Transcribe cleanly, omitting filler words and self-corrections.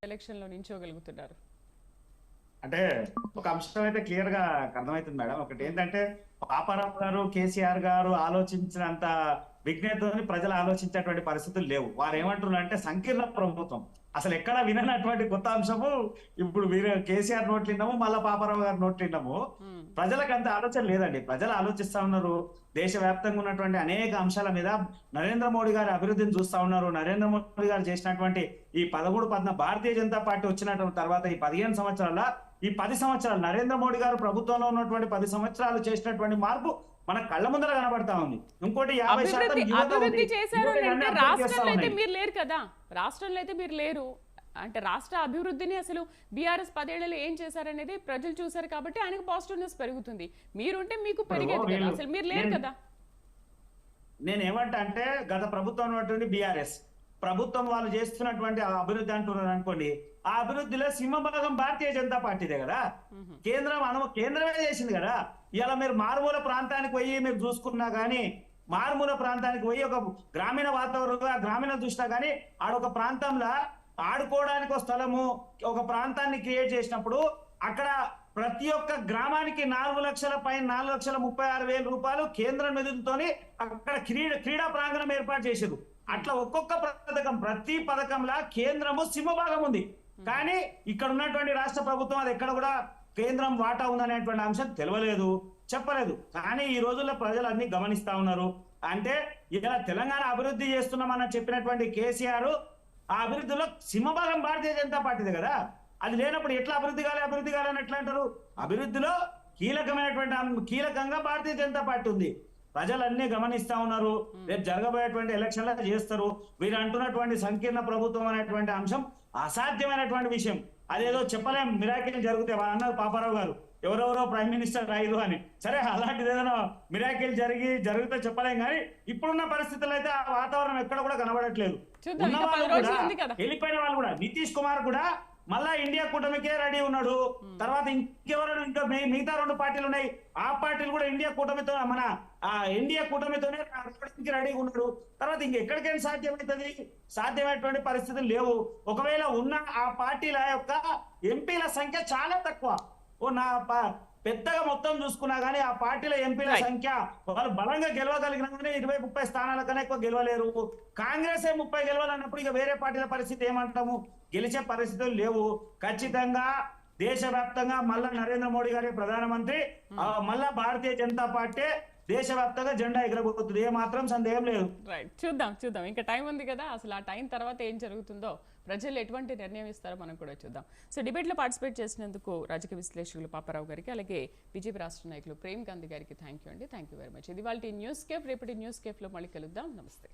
Election లో నించోగలుగుతున్నారు? అంటే ఒక అంశం అయితే క్లియర్ గా అర్థమవుతుంది మేడం. ఒకటి ఏంటంటే పాపారావు గారు కేసీఆర్ గారు ఆలోచించినంత విజ్ఞతతోని ప్రజలు ఆలోచించేటువంటి పరిస్థితులు లేవు. వారు ఏమంటున్నారు అంటే సంకీర్ణ ప్రభుత్వం అసలు ఎక్కడ విననటువంటి కొత్త అంశము ఇప్పుడు వీరు కేసీఆర్ నోట్లు విన్నాము, మళ్ళా పాపారావు గారు నోట్లు విన్నాము. ప్రజలకు అంత ఆలోచన లేదండి. ప్రజలు ఆలోచిస్తా ఉన్నారు. దేశవ్యాప్తంగా ఉన్నటువంటి అనేక అంశాల మీద నరేంద్ర మోడీ గారి అభివృద్ధిని చూస్తా ఉన్నారు. నరేంద్ర మోడీ గారు చేసినటువంటి ఈ 13 భారతీయ జనతా పార్టీ వచ్చినటువంటి తర్వాత ఈ 15 సంవత్సరాల ఈ 10 సంవత్సరాలు నరేంద్ర మోడీ గారు ప్రభుత్వంలో ఉన్నటువంటి 10 సంవత్సరాలు చేసినటువంటి మార్పు మన కళ్ళ ముందర కనబడతా ఉంది. ఇంకోటి 50% అభివృద్ధి చేశారు అంటే రాష్ట్రంలో అయితే మీరు లేరు కదా, రాష్ట్రంలో అయితే మీరు లేరు అంటే రాష్ట్ర అభివృద్ధిని అసలు బీఆర్ఎస్ 10 ఏళ్లలో ఏం చేశారనేది ప్రజలు చూశారు కాబట్టి ఆయనకు పాజిటివ్నెస్ పెరుగుతుంది. మీరుంటే మీకు పెరిగేది కదా, అసలు మీరు లేరు కదా. నేను ఏమంటా అంటే గత ప్రభుత్వం ఉన్నటువంటి బీఆర్ఎస్ ప్రభుత్వం వాళ్ళు చేస్తున్నటువంటి అభివృద్ధి అంటున్నారు అనుకోండి, ఆ అభివృద్ధిలో సింహభాగం భారతీయ జనతా పార్టీదే కదా. కేంద్రమే చేసింది కదా. ఇలా మీరు మారుమూల ప్రాంతానికి పోయి మీరు చూసుకున్నా గానీ, మారుమూల ప్రాంతానికి పోయి ఒక గ్రామీణ వాతావరణంలో గ్రామీణ దృష్టిలో కానీ ఆడొక ప్రాంతంలో ఆడుకోవడానికి ఒక స్థలము ఒక ప్రాంతాన్ని క్రియేట్ చేసినప్పుడు అక్కడ ప్రతి ఒక్క గ్రామానికి 4 లక్షల పైన 4,36,000 రూపాయలు కేంద్రం నిధులతోని అక్కడ క్రీడా ప్రాంగణం ఏర్పాటు చేశారు. అట్లా ఒక్కొక్క పథకం ప్రతి పథకంలో కేంద్రము సింహభాగం ఉంది. కానీ ఇక్కడ ఉన్నటువంటి రాష్ట్ర ప్రభుత్వం అది ఎక్కడ కూడా కేంద్రం వాటా ఉందనేటువంటి అంశం తెలియలేదు, చెప్పలేదు. కానీ ఈ రోజుల్లో ప్రజలు అన్ని గమనిస్తా ఉన్నారు. అంటే ఇలా తెలంగాణ అభివృద్ధి చేస్తున్నామని చెప్పినటువంటి కేసీఆర్ ఆ అభివృద్ధిలో సింహభాగం భారతీయ జనతా పార్టీదే కదా. అది లేనప్పుడు ఎట్లా అభివృద్ధి కాలని ఎట్లా అంటారు? అభివృద్ధిలో కీలకంగా భారతీయ జనతా పార్టీ ఉంది. ప్రజలన్నీ గమనిస్తా ఉన్నారు. రేపు జరగబోయేటువంటి ఎలక్షన్లో చేస్తారు. వీరు అంటున్నటువంటి సంకీర్ణ ప్రభుత్వం అనేటువంటి అంశం అసాధ్యమైనటువంటి విషయం. అదేదో చెప్పలేం, మిరాకిల్ జరిగితే అన్నారు పాపారావు గారు, ఎవరెవరో ప్రైమ్ మినిస్టర్ అయ్యారు అని. సరే అలాంటిది ఏదైనా మిరాకిల్ జరిగితే చెప్పలేం. కానీ ఇప్పుడున్న పరిస్థితుల్లో అయితే ఆ వాతావరణం ఎక్కడ కూడా కనబడట్లేదు. వెళ్ళిపోయిన వాళ్ళు కూడా నితీష్ కుమార్ కూడా మళ్ళా ఇండియా కూటమికే రెడీ ఉన్నాడు. తర్వాత ఇంకెవరు ఇంకా మిగతా 2 పార్టీలు ఉన్నాయి, ఆ పార్టీలు కూడా ఇండియా కూటమితో మన ఇండియా కూటమితోనే రెడీగా ఉన్నాడు. తర్వాత ఇంకెక్కడికైనా సాధ్యమైనటువంటి పరిస్థితులు లేవు. ఒకవేళ ఉన్న ఆ పార్టీల యొక్క ఎంపీల సంఖ్య చాలా తక్కువ. పెద్దగా మొత్తం చూసుకున్నా గానీ ఆ పార్టీల ఎంపీల సంఖ్య వాళ్ళు బలంగా గెలవగలిగినా కానీ 20-30 స్థానాల కన్నా ఎక్కువ గెలవలేరు. కాంగ్రెస్ 30 గెలవాలన్నప్పుడు ఇక వేరే పార్టీల పరిస్థితి ఏమంటాము? గెలిచే పరిస్థితులు లేవు. ఖచ్చితంగా దేశవ్యాప్తంగా మళ్ళా నరేంద్ర మోడీ గారి ప్రధానమంత్రి, మళ్ళా భారతీయ జనతా పార్టీ దేశవ్యాప్తంగా జెండా ఎగరబోతుంది, ఏ మాత్రం సందేహం లేదు. రైట్, చూద్దాం. ఇంకా టైం ఉంది కదా. అసలు ఆ టైం తర్వాత ఏం జరుగుతుందో, ప్రజలు ఎటువంటి నిర్ణయం ఇస్తారో మనం కూడా చూద్దాం. సో డిబేట్లో పార్టిసిపేట్ చేసినందుకు రాజకీయ విశ్లేషకులు పాపారావు గారికి, అలాగే బీజేపీ రాష్ట్ర నాయకులు ప్రేమ్ గాంధీ గారికి థ్యాంక్ యూ అండి. Thank you very much. ఇది వాళ్ళ న్యూస్ కేఫ్. రేపటి న్యూస్ కేఫ్లో మళ్ళీ కలుద్దాం. నమస్తే.